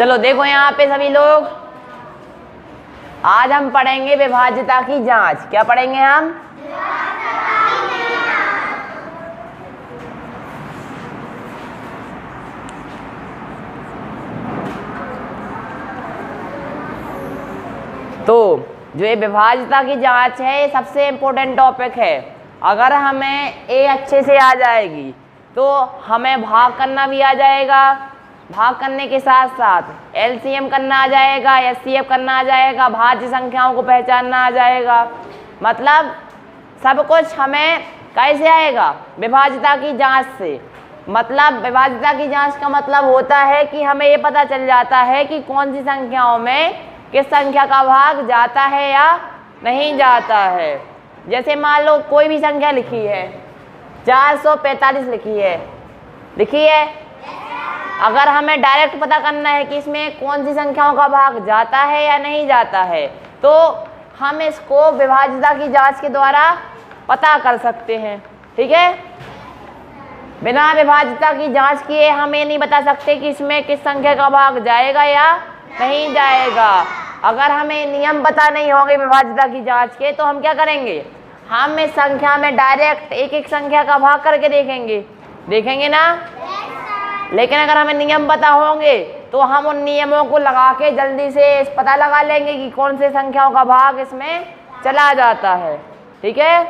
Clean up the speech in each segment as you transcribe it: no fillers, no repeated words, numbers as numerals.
चलो देखो यहाँ पे सभी लोग, आज हम पढ़ेंगे विभाज्यता की जांच। क्या पढ़ेंगे हम? तो जो ये विभाज्यता की जांच है, ये सबसे इम्पोर्टेंट टॉपिक है। अगर हमें ए अच्छे से आ जाएगी तो हमें भाग करना भी आ जाएगा, भाग करने के साथ साथ एलसीएम करना आ जाएगा, एचसीएफ करना आ जाएगा, भाज्य संख्याओं को पहचानना आ जाएगा। मतलब सब कुछ हमें कैसे आएगा? विभाज्यता की जांच से। मतलब विभाज्यता की जांच का मतलब होता है कि हमें ये पता चल जाता है कि कौन सी संख्याओं में किस संख्या का भाग जाता है या नहीं जाता है। जैसे मान लो कोई भी संख्या लिखी है, 445 लिखी है। अगर हमें डायरेक्ट पता करना है कि इसमें कौन सी संख्याओं का भाग जाता है या नहीं जाता है, तो हम इसको विभाज्यता की जांच के द्वारा पता कर सकते हैं। ठीक है, बिना विभाज्यता की जांच किए हम ये नहीं बता सकते कि इसमें किस संख्या का भाग जाएगा या नहीं जाएगा। अगर हमें नियम पता नहीं होंगे विभाज्यता की जांच के, तो हम क्या करेंगे? हम इस संख्या में डायरेक्ट एक एक संख्या का भाग करके देखेंगे ना। लेकिन अगर हमें नियम पता होंगे तो हम उन नियमों को लगा के जल्दी से पता लगा लेंगे कि कौन से संख्याओं का भाग इसमें चला जाता है। ठीक है,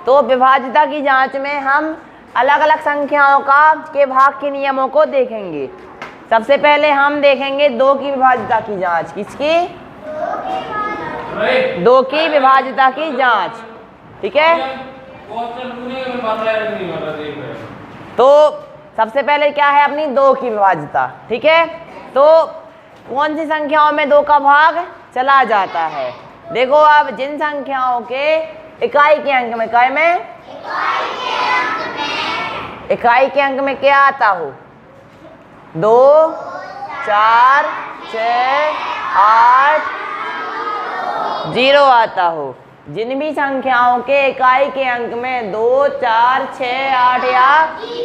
तो विभाज्यता की जांच में हम अलग अलग संख्याओं के भाग के नियमों को देखेंगे। सबसे पहले हम देखेंगे 2 की विभाज्यता की जांच। किसकी? 2 की विभाज्यता की जांच। ठीक है, तो सबसे पहले क्या है अपनी 2 की विभाज्यता। ठीक है, तो कौन सी संख्याओं में 2 का भाग चला जाता है? देखो अब जिन संख्याओं के इकाई के अंक में, इकाई के अंक में क्या आता हो? 2, 4, 6, 8, 0 आता हो। जिन भी संख्याओं के इकाई के अंक में 2, 4, 6, 8 या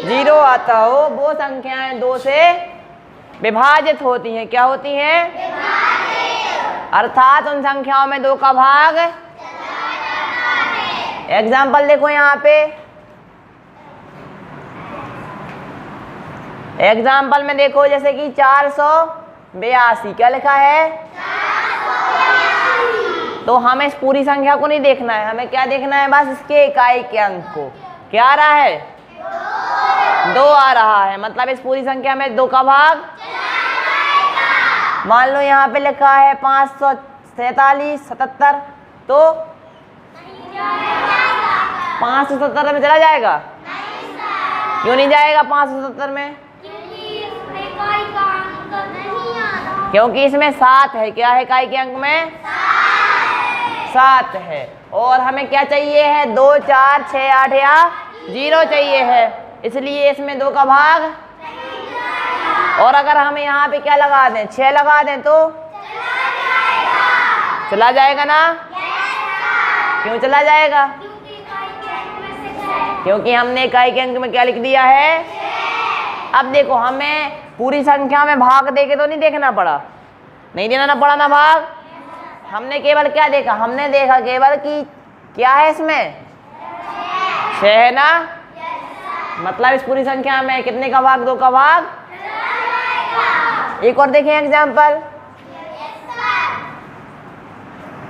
0 आता हो, वो संख्याएं 2 से विभाजित होती हैं। क्या होती हैं? अर्थात उन संख्याओं में 2 का भाग। एग्जाम्पल देखो यहाँ पे, एग्जाम्पल में देखो जैसे कि 482। क्या लिखा है? तो हमें इस पूरी संख्या को नहीं देखना है, हमें क्या देखना है? बस इसके इकाई के अंक को। क्या आ रहा है? 2 आ रहा है। मतलब इस पूरी संख्या में 2 का भाग। मान लो यहाँ पे लिखा है 547, 77, तो 577 में चला जाएगा? क्यों नहीं जाएगा 577 में? क्योंकि इसमें 7 है। क्या है इकाई के अंक में? 7 है। और हमें क्या चाहिए है? 2, 4, 6, 8 या 0 चाहिए है, इसलिए इसमें 2 का भाग। और अगर हमें यहाँ पे क्या लगा दें? 6 लगा दें तो चला जाएगा ना? क्यों चला जाएगा? क्योंकि हमने इकाई के अंक में क्या लिख दिया है? अब देखो हमें पूरी संख्या में भाग देके तो नहीं देखना पड़ा, नहीं देना पड़ा ना भाग। हमने केवल क्या देखा? हमने देखा केवल कि क्या है इसमें? 6 है ना। मतलब इस पूरी संख्या में कितने का भाग? 2 का भाग। एक और देखें एग्जाम्पल,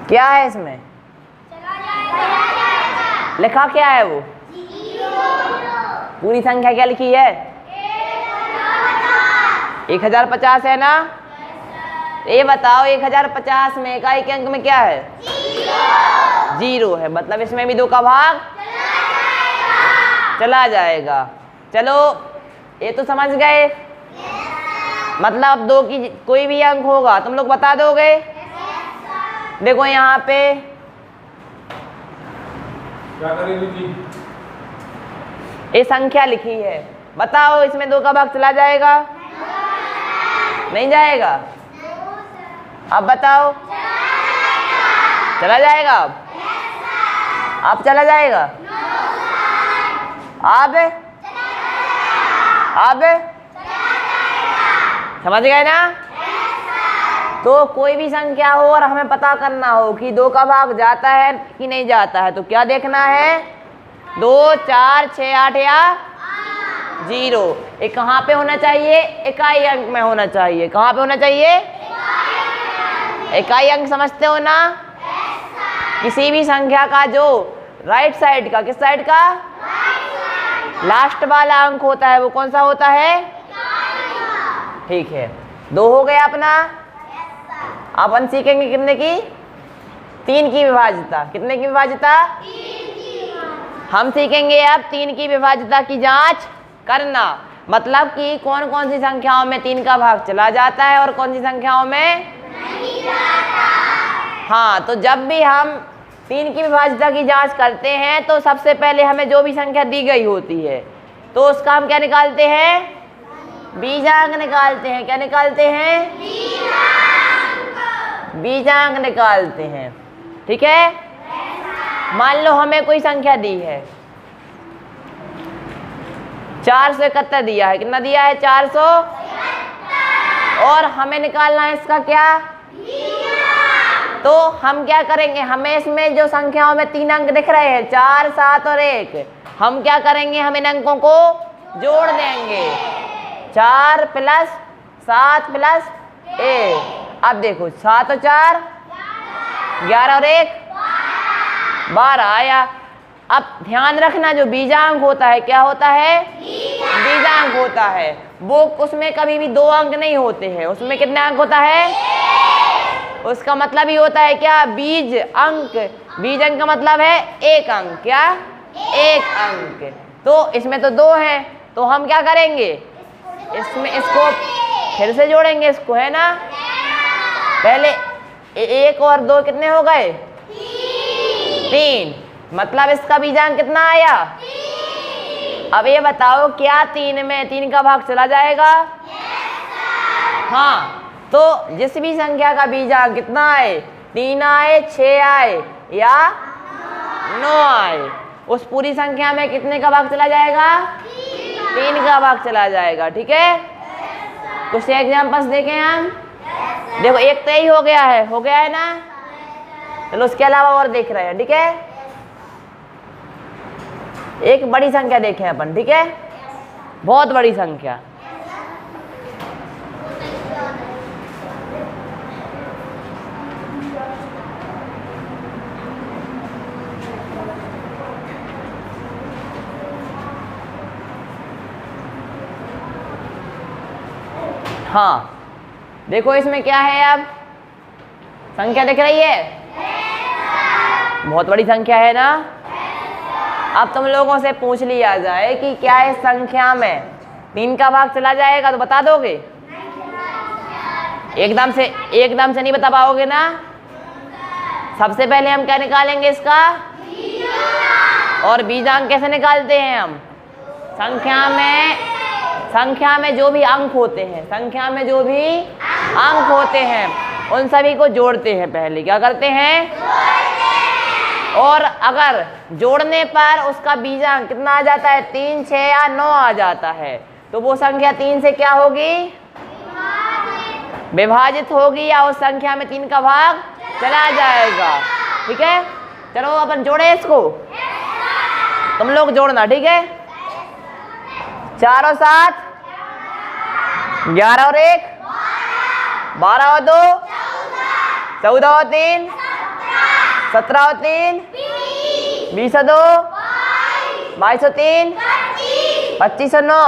क्या है इसमें? लिखा क्या है वो? पूरी संख्या क्या लिखी है? 1050 है ना। ये बताओ 1050 में इकाई के अंक में क्या है? 0 है। मतलब इसमें भी 2 का भाग चला जाएगा। चलो ये तो समझ गए। मतलब 2 की कोई भी अंक होगा तुम लोग बता दोगे। देखो यहाँ पे क्या करेंगे जी? ये संख्या लिखी है, बताओ इसमें 2 का भाग चला जाएगा? नहीं जाएगा। अब बताओ, चला जाएगा? अब चला जाएगा? अब समझ गए ना? तो कोई भी संख्या हो और हमें पता करना हो कि 2 का भाग जाता है कि नहीं जाता है, तो क्या देखना है? 2, 4, 6, 8 या 0। ये कहाँ पे होना चाहिए? इकाई अंक में होना चाहिए। कहाँ पे होना चाहिए? इकाई अंक समझते हो ना? किसी भी संख्या का जो राइट साइड का, किस साइड का? लास्ट वाला अंक होता है वो कौन सा होता है? ठीक है, 2 हो गया अपना। अपन सीखेंगे कितने की? 3 की विभाज्यता। कितने की विभाज्यता? 3 की। हम सीखेंगे अब 3 की विभाज्यता की जांच करना, मतलब कि कौन कौन सी संख्याओं में 3 का भाग चला जाता है और कौन सी संख्याओं में नहीं जाता। हाँ, तो जब भी हम 3 की विभाज्यता की जांच करते हैं तो सबसे पहले हमें जो भी संख्या दी गई होती है तो उसका हम क्या निकालते हैं? बीजांक निकालते हैं। क्या निकालते हैं? बीजांक निकालते हैं। ठीक है, मान लो हमें कोई संख्या दी है, 471 दिया है। कितना दिया है? 400। और हमें निकालना है इसका क्या? तो हम क्या करेंगे? हमें इसमें जो संख्याओं में 3 अंक दिख रहे हैं, 4, 7 और 1, हम क्या करेंगे? हम इन अंकों को जोड़ देंगे। 4 + 7 + 1। अब देखो 7 और 4 11 और 1 12 आया। अब ध्यान रखना, जो बीजांक होता है क्या होता है? बीजांक होता है। वो उसमें कभी भी 2 अंक नहीं होते हैं, उसमें कितने अंक होता है? उसका मतलब ही होता है क्या? बीज अंक। बीज अंक का मतलब है 1 अंक। क्या? 1 अंक। तो इसमें तो 2 है, तो हम क्या करेंगे? इसमें इसको फिर से जोड़ेंगे इसको, है ना? पहले 1 और 2 कितने हो गए? 3। मतलब इसका बीजांक कितना आया? 3। अब ये बताओ, क्या 3 में 3 का भाग चला जाएगा? हाँ, तो जिस भी संख्या का बीजांक कितना आए? 3 आए, 6 आए या 9 आए, उस पूरी संख्या में कितने का भाग चला जाएगा? 3 का भाग चला जाएगा। ठीक है, कुछ एग्जांपल्स देखें हम। देखो, एक तो यही हो गया है ना? चलो उसके अलावा और देख रहे हैं। ठीक है, एक बड़ी संख्या देखें अपन। ठीक है, बहुत बड़ी संख्या। हाँ, देखो इसमें क्या है? अब संख्या दिख रही है? बहुत बड़ी संख्या है ना? अब तुम लोगों से पूछ लिया जाए कि क्या इस संख्या में 3 का भाग चला जाएगा, तो बता दोगे? एकदम से नहीं बता पाओगे ना? सबसे पहले हम क्या निकालेंगे? इसका और बीजांक कैसे निकालते हैं हम? संख्या में जो भी अंक होते हैं, संख्या में जो भी अंक होते हैं उन सभी को जोड़ते हैं। पहले क्या करते हैं? और अगर जोड़ने पर उसका बीजांक कितना आ जाता है? 3, 6 या 9 आ जाता है, तो वो संख्या 3 से क्या होगी? विभाजित होगी, या उस संख्या में 3 का भाग चला जाएगा। ठीक है, चलो अपन जोड़े इसको। तुम लोग जोड़ना। ठीक है, 4 और 7 11 और 1 12 और 2 14 और 3 17 और 3 20 और 2 22 और 3 25 और 9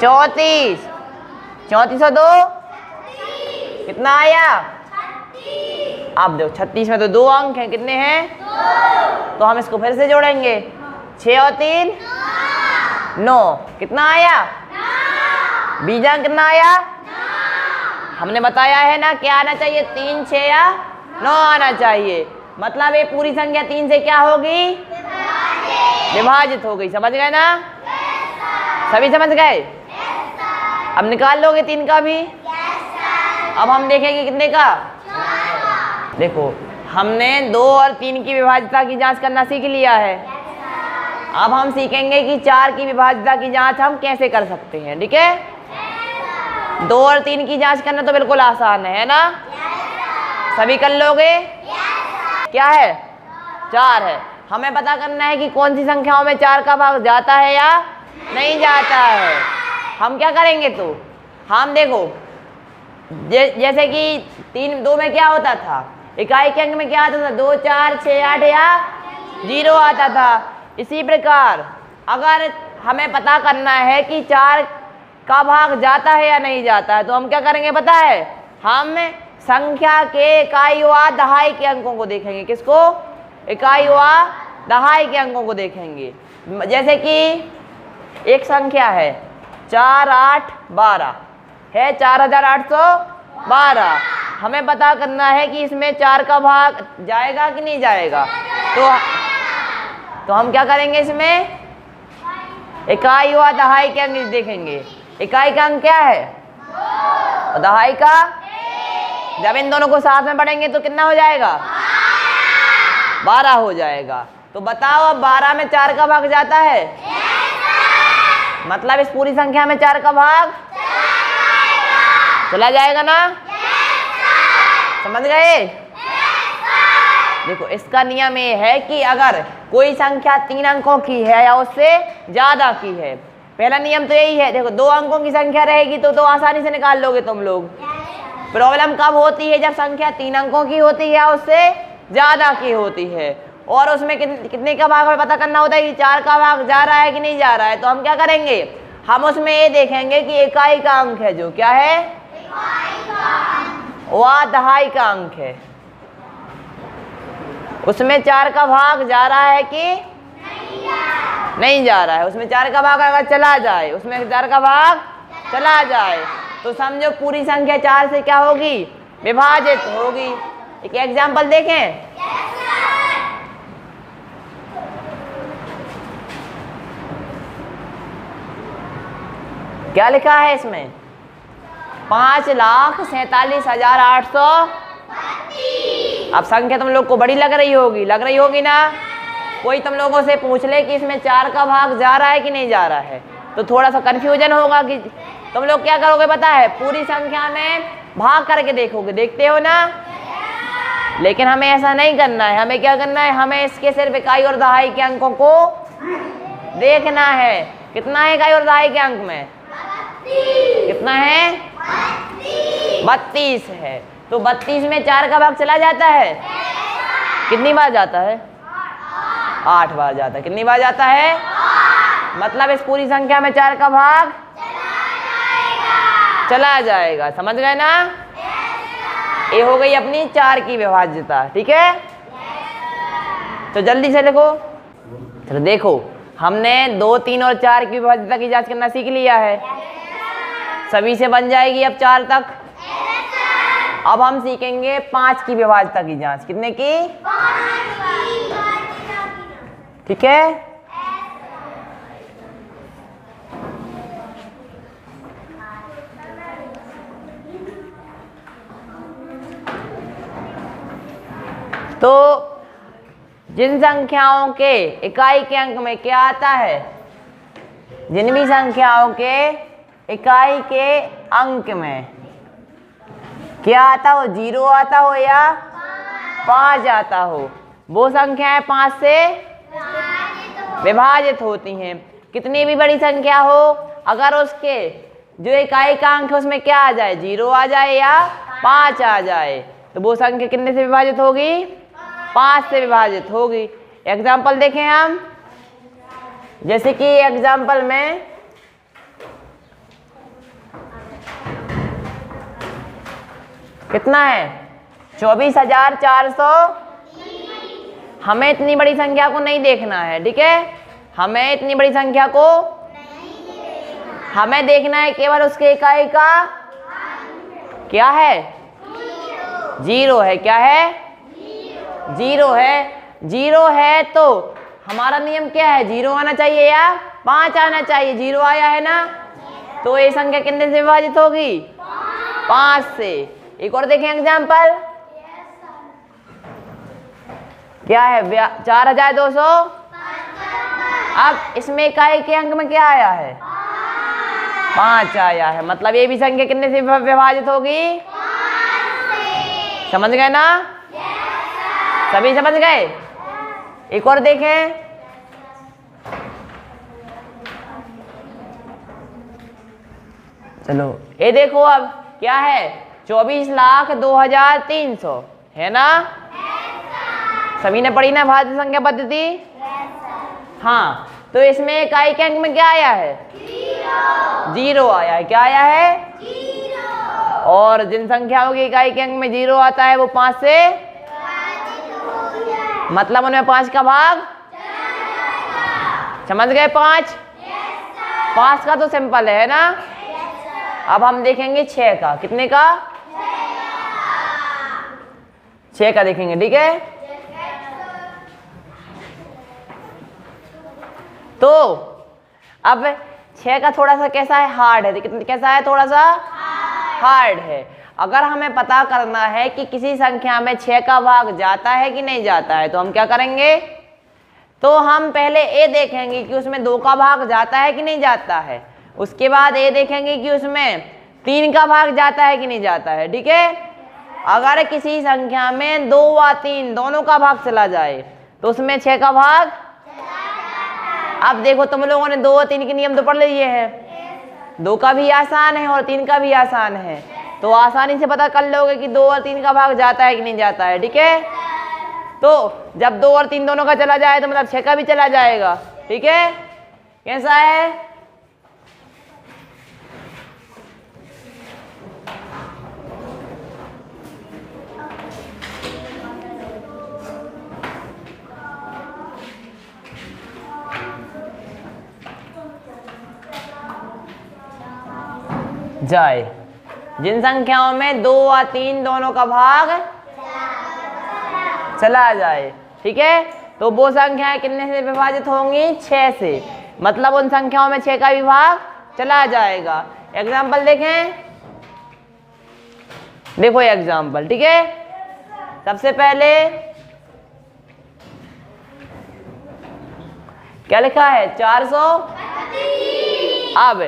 34 34 और 2 कितना आया? अब देखो 36 में तो 2 अंक हैं। कितने हैं? तो हम इसको फिर से जोड़ेंगे। 6 और 3 9। कितना आया? बीजांक कितना आया? हमने बताया है ना क्या आना चाहिए? 3, 6 या 9 आना चाहिए। मतलब ये पूरी संख्या 3 से क्या होगी? विभाजित हो गई। समझ गए ना? सभी समझ गए? अब निकाल लोगे 3 का भी? अब हम देखेंगे कितने का। देखो, हमने 2 और 3 की विभाज्यता की जांच करना सीख लिया है। अब हम सीखेंगे कि 4 की विभाज्यता की जांच हम कैसे कर सकते हैं। ठीक है, 2 और 3 की जांच करना तो बिल्कुल आसान है ना? सभी कर लोगे? क्या है? 4 है। हमें पता करना है कि कौन सी संख्याओं में 4 का भाग जाता है या नहीं जाता है। हम क्या करेंगे, तो हम देखो जैसे कि 3 2 में क्या होता था, इकाई के अंक में क्या आता था, 2 4 6 8 या 0 आता था। इसी प्रकार अगर हमें पता करना है कि 4 का भाग जाता है या नहीं जाता है, तो हम क्या करेंगे पता है, हम संख्या के इकाई व दहाई के अंकों को देखेंगे। किसको? इकाई व दहाई के अंकों को देखेंगे। जैसे कि एक संख्या है 4 8 12 है, 4812। हमें पता करना है कि इसमें 4 का भाग जाएगा कि नहीं जाएगा। तो हम क्या करेंगे, इसमें इकाई व दहाई के अंक देखेंगे। इकाई का अंक क्या है और दहाई का? जब इन दोनों को साथ में पढ़ेंगे तो कितना हो जाएगा, 12 हो जाएगा। तो बताओ अब 12 में 4 का भाग जाता है, मतलब इस पूरी संख्या में 4 का भाग चला जाएगा ना? समझ गए? देखो इसका नियम ये है कि अगर कोई संख्या 3 अंकों की है या उससे ज्यादा की है, पहला नियम तो यही है। देखो 2 अंकों की संख्या रहेगी तो आसानी से निकाल लोगे तुम लोग। प्रॉब्लम कब होती है, जब संख्या 3 अंकों की होती है या उससे ज्यादा की होती है, और उसमें कितने का भाग हमें पता करना होता है कि 4 का भाग जा रहा है कि नहीं जा रहा है। तो हम क्या करेंगे, हम उसमें ये देखेंगे कि इकाई का अंक है, जो क्या है, वह दहाई का अंक है, उसमें 4 का भाग जा रहा है कि नहीं जा रहा है। उसमें 4 का भाग अगर चला जाए, उसमें 4 का भाग चला जाए, तो समझो पूरी संख्या 4 से क्या होगी, विभाजित होगी। एक एग्जाम्पल देखें। क्या लिखा है इसमें, 5,47,800। अब संख्या तुम लोग को बड़ी लग रही होगी ना? कोई तुम लोगों से पूछ ले कि इसमें 4 का भाग जा रहा है कि नहीं जा रहा है, तो थोड़ा सा कंफ्यूजन होगा कि तुम लोग क्या करोगे पता है, पूरी संख्या में भाग करके देखोगे, देखते हो ना? लेकिन हमें ऐसा नहीं करना है। हमें क्या करना है, हमें इसके सिर्फ इकाई और दहाई के अंकों को देखना है। कितना है इकाई और दहाई के अंक में, कितना है, 32 है। तो 32 में 4 का भाग चला जाता है, कितनी बार जाता है, 8 बार जाता है। कितनी बार जाता है, मतलब इस पूरी संख्या में 4 का भाग चला जाएगा। समझ गए ना? ये हो गई अपनी 4 की विभाज्यता। ठीक है, तो जल्दी से लिखो। चलो देखो, हमने 2 3 और 4 की विभाज्यता की जांच करना सीख लिया है, सभी से बन जाएगी अब 4 तक। अब हम सीखेंगे 5 की विभाज्यता की जांच। कितने की? 5 की। ठीक है, तो जिन संख्याओं के इकाई के अंक में क्या आता है, जिन भी संख्याओं के इकाई के अंक में क्या आता हो, 0 आता हो या 5 आता हो, वो संख्याएं 5 से विभाजित होती हैं। कितनी भी बड़ी संख्या हो, अगर उसके जो इकाई का अंक है उसमें क्या आ जाए, 0 आ जाए या 5 आ जाए, तो वो संख्या कितने से विभाजित होगी, 5 से विभाजित होगी। एग्जाम्पल देखें हम, जैसे कि एग्जाम्पल में कितना है, 24,400। हमें इतनी बड़ी संख्या को नहीं देखना है, ठीक है, हमें इतनी बड़ी संख्या को हमें देखना है केवल उसके इकाई का क्या है, 0 है। क्या है, 0 है। 0 है तो हमारा नियम क्या है, 0 आना चाहिए या 5 आना चाहिए। 0 आया है ना, तो ये संख्या कितने से विभाजित होगी, 5 से। एक और देखें एग्जाम्पल, क्या है, 4,200। अब इसमें इकाई के अंक में क्या आया है? 5 आया है। मतलब ये भी संख्या कितने से विभाजित होगी? समझ गए ना? सभी समझ गए? एक और देखें। चलो ये देखो, अब क्या है? 24,02,300 है ना? सभी ने पढ़ी ना भाज्य संख्या पद्धति? हाँ, तो इसमें इकाई के अंक में क्या आया है? 0 आया है। क्या आया है? 0। और जिन संख्याओं की इकाई के अंक में 0 आता है वो 5 से, मतलब उनमें 5 का भाग। समझ गए? 5 का तो सिंपल है ना? अब हम देखेंगे 6 का। कितने का? 6 का देखेंगे, ठीक है? तो अब 6 का थोड़ा सा कैसा है? हार्ड है। कैसा है? थोड़ा सा हार्ड है। अगर हमें पता करना है कि किसी संख्या में 6 का भाग जाता है कि नहीं जाता है, तो हम क्या करेंगे? तो हम पहले ए देखेंगे कि उसमें 2 का भाग जाता है कि नहीं जाता है। उसके बाद ए देखेंगे कि उसमें 3 का भाग जाता है कि नहीं जाता है, ठीक है? अगर किसी संख्या में 2 व 3 दोनों का भाग चला जाए तो उसमें 6 का भाग। अब देखो, तुम लोगों ने 2 और 3 के नियम तो पढ़ लिए हैं। 2 का भी आसान है और 3 का भी आसान है, तो आसानी से पता कर लोगे कि 2 और 3 का भाग जाता है कि नहीं जाता है, ठीक है? तो जब 2 और 3 दोनों का चला जाए तो मतलब 6 का भी चला जाएगा, ठीक है? कैसा है? जाए जिन संख्याओं में 2 व 3 दोनों का भाग चला जाए, ठीक है? तो वो संख्याएं कितने से विभाजित होंगी? 6 से। मतलब उन संख्याओं में 6 का भी भाग चला जाएगा। एग्जाम्पल देखें। देखो एग्जाम्पल, ठीक है? सबसे पहले क्या लिखा है? 400। अब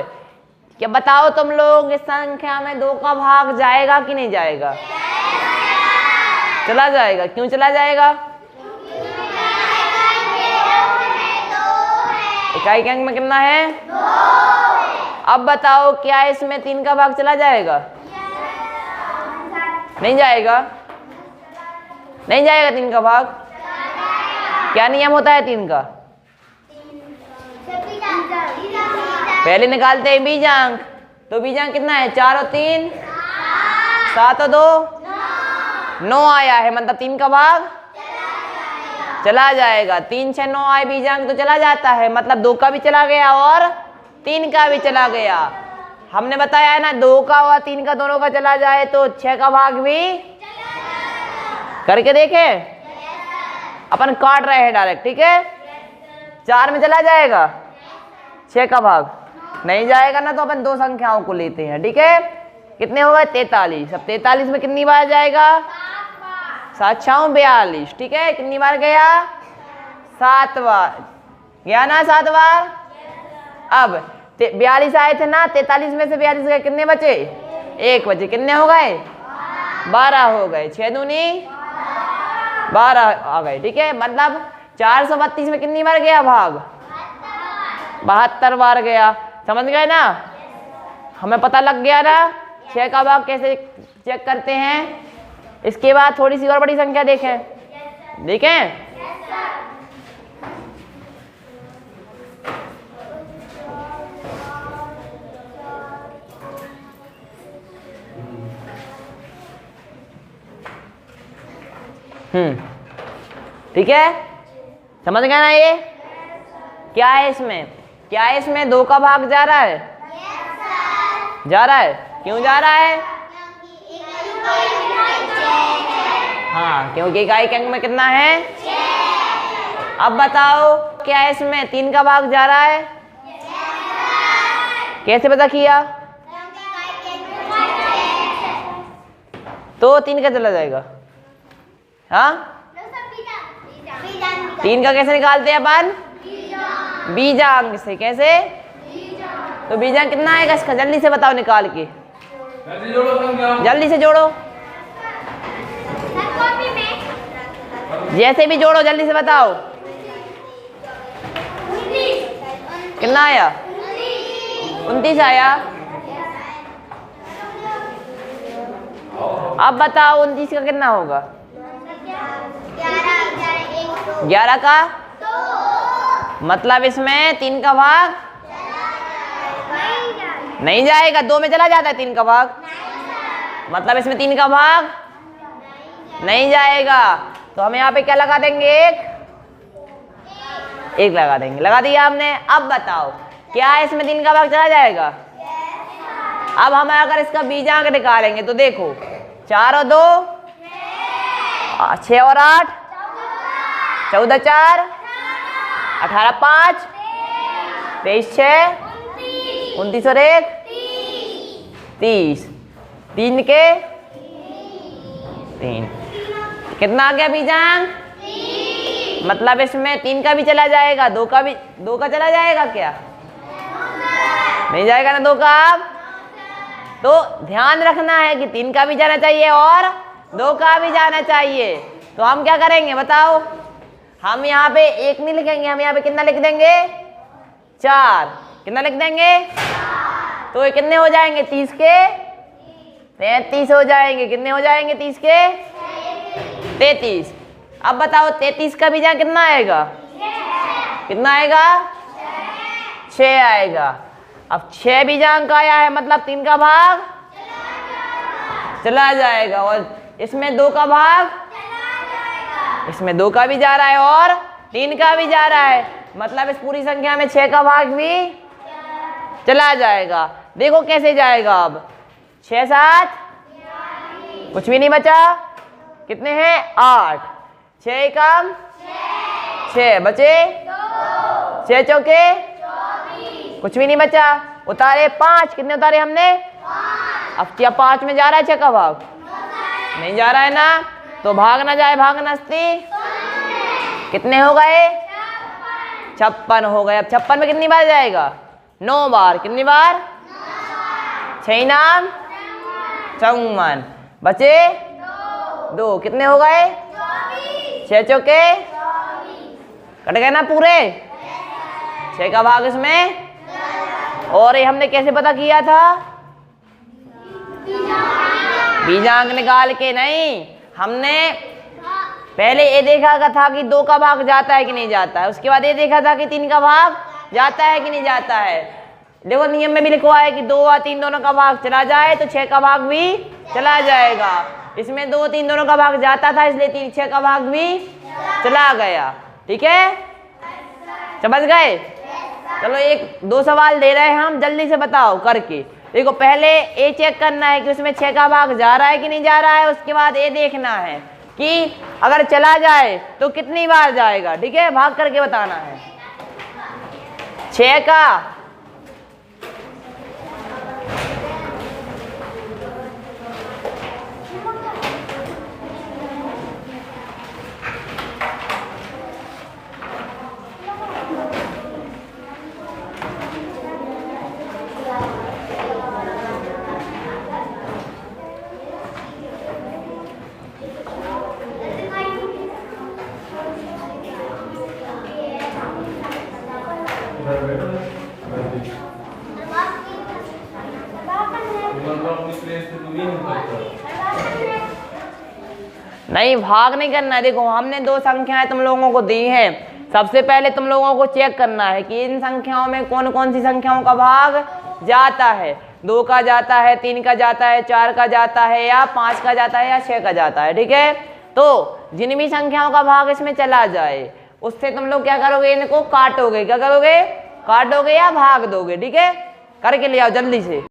क्या बताओ तुम लोग, इस संख्या में 2 का भाग जाएगा कि नहीं जाएगा? चला जाएगा। क्यों चला जाएगा? इकाई के अंक में कितना है? 2। अब बताओ, क्या इसमें 3 का भाग चला जाएगा? नहीं जाएगा। नहीं जाएगा 3 का भाग। क्या नियम होता है 3 का? पहले निकालते हैं बीजांक। तो बीजांक कितना है? 4 और 3 7 और 2 9 आया है। मतलब 3 का भाग चला जाएगा। 3 6 9 आए बीजांक तो चला जाता है। मतलब 2 का भी चला गया और 3 का भी चला गया। हमने बताया है ना, 2 का और 3 का दोनों का चला जाए तो 6 का भाग भी करके देखे। अपन काट रहे हैं डायरेक्ट, ठीक है? 4 में चला जाएगा 6 का भाग? नहीं जाएगा ना, तो अपन 2 संख्याओं को लेते हैं, ठीक है? कितने हो गए? 43। अब 43 में कितनी बार जाएगा? 7 6 42, ठीक है? कितनी बार गया? 7 बार गया ना, 7 बार। अब 42 आए थे ना, 43 में से 42 गए, कितने बचे? 1 बचे। कितने हो गए? 12 हो गए। 6 दूनी 12 आ गए, ठीक है? मतलब 432 में कितनी बार गया भाग? 72 बार गया। समझ गए ना? हमें पता लग गया ना 6 का भाग कैसे चेक करते हैं। इसके बाद थोड़ी सी और बड़ी संख्या देखें। ठीक है? समझ गए ना? ये क्या है? इसमें 2 का भाग जा रहा है? जा रहा है। क्यों जा रहा है? हाँ, क्योंकि इकाई के अंक में कितना है? 6। अब बताओ, क्या इसमें 3 का भाग जा रहा है? कैसे पता किया? तो 3 का चला जाएगा। हाँ, 3 का कैसे निकालते हैं अपन? बीजांक से। कैसे? तो बीजांक कितना आएगा इसका, जल्दी से बताओ निकाल के, जल्दी जोड़ो संख्या। जल्दी से जोड़ो, जैसे भी जोड़ो जल्दी से बताओ। कितना आया? 29 आया। अब बताओ 29 का कितना होगा? 11 का मतलब इसमें 3 का भाग नहीं जाएगा, 2 में चला जाता है 3 का भाग, मतलब इसमें 3 का भाग नहीं जाएगा। तो हम यहाँ पे क्या लगा देंगे? एक लगा देंगे। लगा दिया हमने। अब बताओ क्या इसमें 3 का भाग चला जाएगा? अब हम अगर इसका बीजांक निकालेंगे तो देखो 4 और 2 6 और 8 14 4 18 5 23 6 29 और 1 30 3 के 3 कितना आ गया बीजांक? मतलब इसमें 3 का भी चला जाएगा, 2 का भी, 2 का चला जाएगा क्या? नहीं जाएगा ना 2 का। अब तो ध्यान रखना है कि 3 का भी जाना चाहिए और 2 का भी जाना चाहिए। तो हम क्या करेंगे बताओ? हम यहाँ पे 1 नहीं लिखेंगे, हम यहाँ पे कितना लिख देंगे? 4। कितना लिख देंगे? तो ये कितने हो जाएंगे? 30 के 33 हो जाएंगे। कितने हो जाएंगे? 30 के 33। अब बताओ 33 का बीजांक कितना आएगा? कितना आएगा? 6 आएगा। अब 6 बीजांक आया है मतलब 3 का भाग चला जाएगा और इसमें 2 का भाग, इसमें 2 का भी जा रहा है और 3 का भी जा रहा है, मतलब इस पूरी संख्या में 6 का भाग भी चला जाएगा। देखो कैसे जाएगा। अब 6 7 कुछ भी नहीं बचा। कितने हैं? 8। 6 कम 6 बचे 6 चौके कुछ भी नहीं बचा। उतारे 5। कितने उतारे हमने? अब क्या 5 में जा रहा है 6 का भाग? नहीं जा रहा है ना, तो भाग ना जाए भाग नस्ती। कितने हो गए? 56 हो गए। अब 56 में कितनी बार जाएगा? 9 बार। कितनी बार? 6 नाम 54 बचे 2। कितने हो गए? 6 चौके कट गए ना पूरे। 6 का भाग इसमें। और ये हमने कैसे पता किया था? बीजांक निकाल के नहीं, हमने पहले ये देखा था कि 2 का भाग जाता है कि नहीं जाता है, उसके बाद ये देखा था कि 3 का भाग जाता है कि नहीं जाता है। देखो नियम में भी लिखा है कि 2 और 3 दोनों का भाग चला जाए तो 6 का भाग भी चला जाएगा। इसमें 2 3 दोनों का भाग जाता था इसलिए 6 का भाग भी चला गया। ठीक है, समझ गए? चलो 1 2 सवाल दे रहे हैं हम, जल्दी से बताओ करके। देखो पहले ये चेक करना है कि उसमें 6 का भाग जा रहा है कि नहीं जा रहा है, उसके बाद ये देखना है कि अगर चला जाए तो कितनी बार जाएगा। ठीक है, भाग करके बताना है। 6 का नहीं, भाग नहीं करना है। देखो हमने 2 संख्याएं तुम लोगों को दी हैं। सबसे पहले तुम लोगों को चेक करना है कि इन संख्याओं में कौन कौन सी संख्याओं का भाग जाता है। 2 का जाता है, 3 का जाता है, 4 का जाता है, या 5 का जाता है, या 6 का जाता है। ठीक है, तो जिन भी संख्याओं का भाग इसमें चला जाए उससे तुम लोग क्या करोगे? इनको काटोगे। क्या करोगे? काटोगे या भाग दोगे। ठीक है, करके ले आओ जल्दी से।